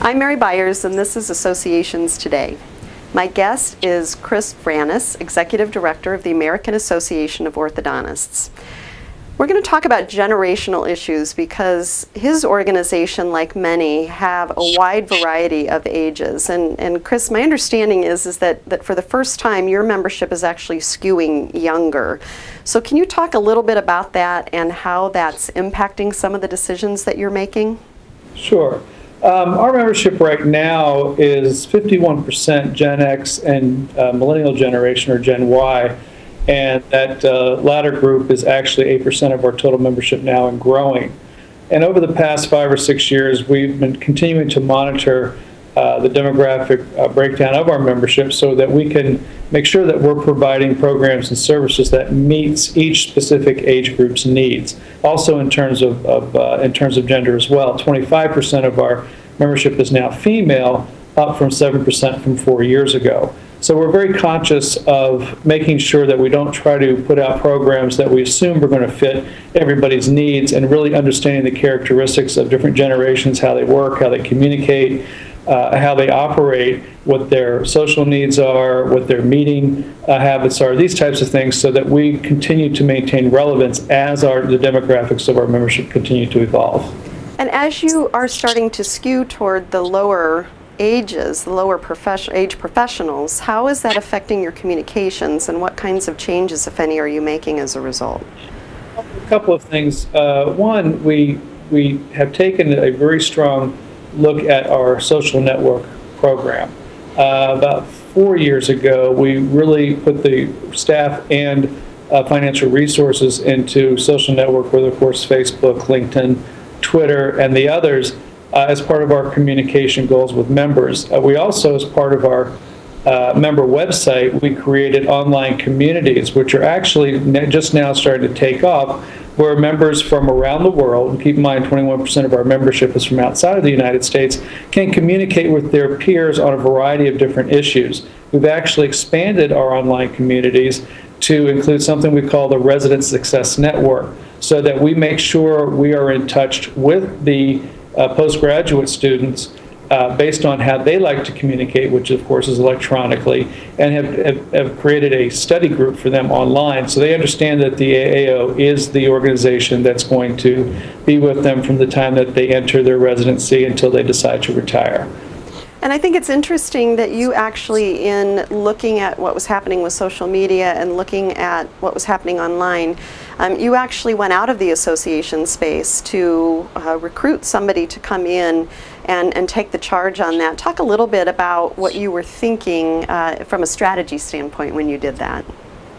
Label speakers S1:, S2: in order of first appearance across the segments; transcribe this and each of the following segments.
S1: I'm Mary Byers, and this is Associations Today. My guest is Chris Vranas, Executive Director of the American Association of Orthodontists. We're going to talk about generational issues because his organization, like many, have a wide variety of ages. And Chris, my understanding is that for the first time, your membership is actually skewing younger. So can you talk a little bit about that and how that's impacting some of the decisions that you're making?
S2: Sure. Our membership right now is 51% Gen X and millennial generation, or Gen Y. And that latter group is actually 8% of our total membership now and growing. And over the past 5 or 6 years, we've been continuing to monitor the demographic breakdown of our membership so that we can make sure that we're providing programs and services that meets each specific age group's needs. Also in terms of gender as well, 25% of our membership is now female, up from 7% from 4 years ago. So we're very conscious of making sure that we don't try to put out programs that we assume are going to fit everybody's needs, and really understanding the characteristics of different generations, how they work, how they communicate, how they operate, what their social needs are, what their meeting habits are, these types of things, so that we continue to maintain relevance as the demographics of our membership continue to evolve.
S1: And as you are starting to skew toward the lower ages, the lower age professionals, how is that affecting your communications, and what kinds of changes, if any, are you making as a result?
S2: A couple of things. One, we have taken a very strong look at our social network program. About 4 years ago, we really put the staff and financial resources into social network, whether, of course, Facebook, LinkedIn, Twitter, and the others, as part of our communication goals with members. We also, as part of our member website, we created online communities, which are actually just now starting to take off, where members from around the world, and keep in mind 21% of our membership is from outside of the United States, can communicate with their peers on a variety of different issues. We've actually expanded our online communities to include something we call the Resident Success Network, so that we make sure we are in touch with the postgraduate students based on how they like to communicate, which of course is electronically, and have created a study group for them online, so they understand that the AAO is the organization that's going to be with them from the time that they enter their residency until they decide to retire.
S1: And I think it's interesting that you actually, in looking at what was happening with social media and looking at what was happening online, you actually went out of the association space to recruit somebody to come in and take the charge on that. Talk a little bit about what you were thinking from a strategy standpoint when you did that.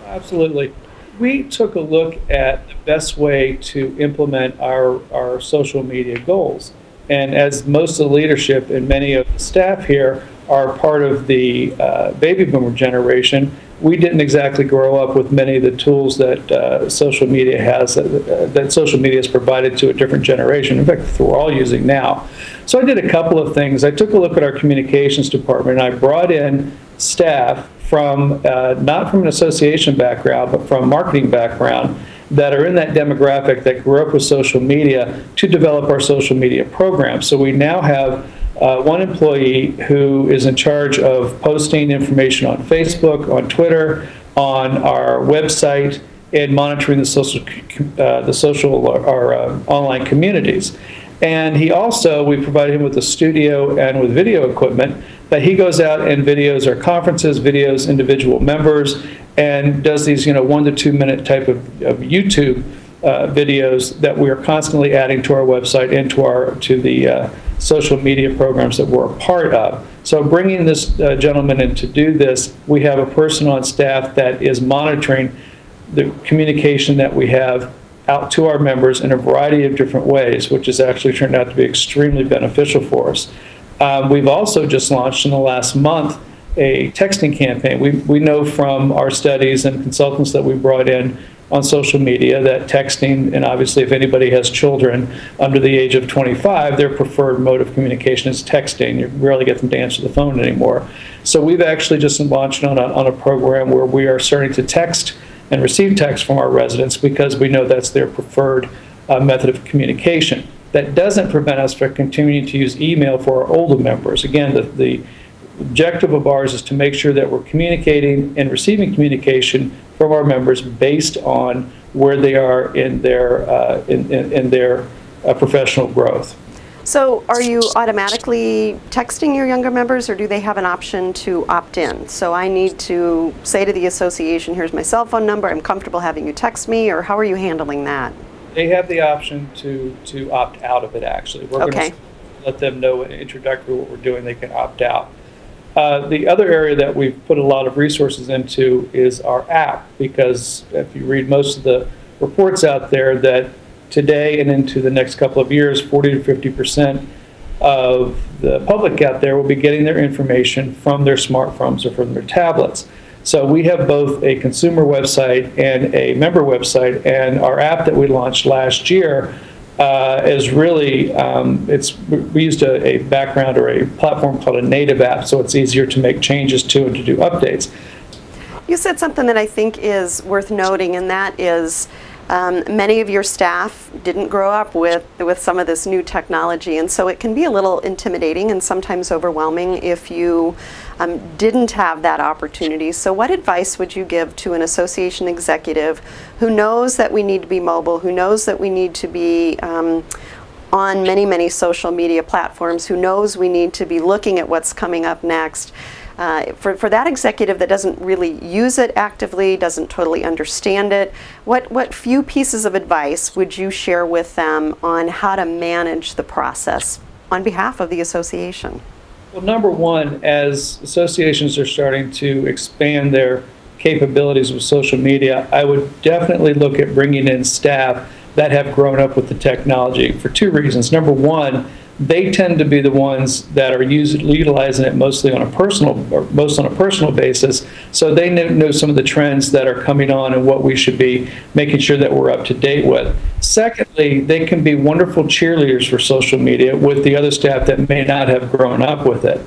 S2: Absolutely. We took a look at the best way to implement our social media goals. And as most of the leadership and many of the staff here are part of the baby boomer generation, we didn't exactly grow up with many of the tools that social media has, that social media has provided to a different generation. In fact, that we're all using now. So I did a couple of things. I took a look at our communications department, and I brought in staff from, not from an association background, but from a marketing background, that are in that demographic that grew up with social media, to develop our social media program. So we now have one employee who is in charge of posting information on Facebook, on Twitter, on our website, and monitoring our online communities. And he also, we provided him with a studio and with video equipment that he goes out and videos our conferences, videos individual members, and does these 1 to 2 minute type of YouTube videos that we are constantly adding to our website and to the social media programs that we're a part of. So bringing this gentleman in to do this, we have a person on staff that is monitoring the communication that we have out to our members in a variety of different ways, which has actually turned out to be extremely beneficial for us. We've also just launched in the last month a texting campaign. We know from our studies and consultants that we brought in on social media that texting, and obviously if anybody has children under the age of 25, their preferred mode of communication is texting. You rarely get them to answer the phone anymore. So we've actually just launched on a program where we are starting to text and receive text from our residents, because we know that's their preferred method of communication. That doesn't prevent us from continuing to use email for our older members. Again, the objective of ours is to make sure that we're communicating and receiving communication from our members based on where they are in their professional growth.
S1: So are you automatically texting your younger members, or do they have an option to opt in? So I need to say to the association, here's my cell phone number, I'm comfortable having you text me, or how are you handling that?
S2: They have the option to opt out of it, actually. We're going to let them know introductory what we're doing, they can opt out. The other area that we've put a lot of resources into is our app, because if you read most of the reports out there, that today and into the next couple of years, 40 to 50% of the public out there will be getting their information from their smartphones or from their tablets. So we have both a consumer website and a member website, and our app that we launched last year is really, we used a background or a platform called a native app, so it's easier to make changes to and to do updates.
S1: You said something that I think is worth noting, and that is many of your staff didn't grow up with some of this new technology, and so it can be a little intimidating and sometimes overwhelming if you didn't have that opportunity. So what advice would you give to an association executive who knows that we need to be mobile, who knows that we need to be on many social media platforms, who knows we need to be looking at what's coming up next? For that executive that doesn't really use it actively, doesn't totally understand it, what few pieces of advice would you share with them on how to manage the process on behalf of the association?
S2: Well, number one, as associations are starting to expand their capabilities with social media, I would definitely look at bringing in staff that have grown up with the technology for two reasons. Number one, they tend to be the ones that are utilizing it mostly on a personal basis, so they know some of the trends that are coming on and what we should be making sure that we're up to date with. Secondly, they can be wonderful cheerleaders for social media with the other staff that may not have grown up with it.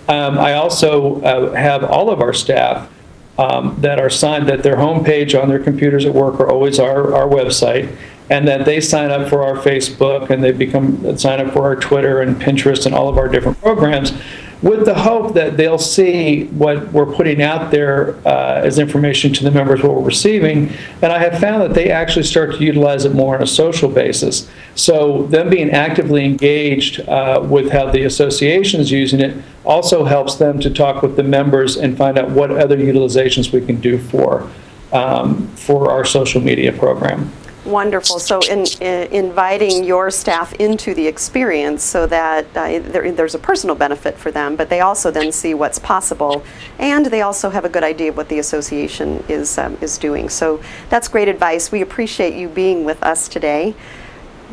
S2: I also have all of our staff that are signed, that their homepage on their computers at work are always our website, and that they sign up for our Facebook and they sign up for our Twitter and Pinterest and all of our different programs, with the hope that they'll see what we're putting out there as information to the members, what we're receiving. And I have found that they actually start to utilize it more on a social basis. So them being actively engaged with how the association is using it also helps them to talk with the members and find out what other utilizations we can do for our social media program.
S1: Wonderful. So inviting your staff into the experience so that there's a personal benefit for them, but they also then see what's possible, and they also have a good idea of what the association is doing. So that's great advice. We appreciate you being with us today.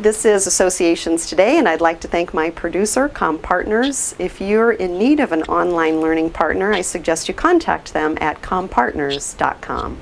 S1: This is Associations Today, and I'd like to thank my producer, ComPartners. If you're in need of an online learning partner, I suggest you contact them at compartners.com.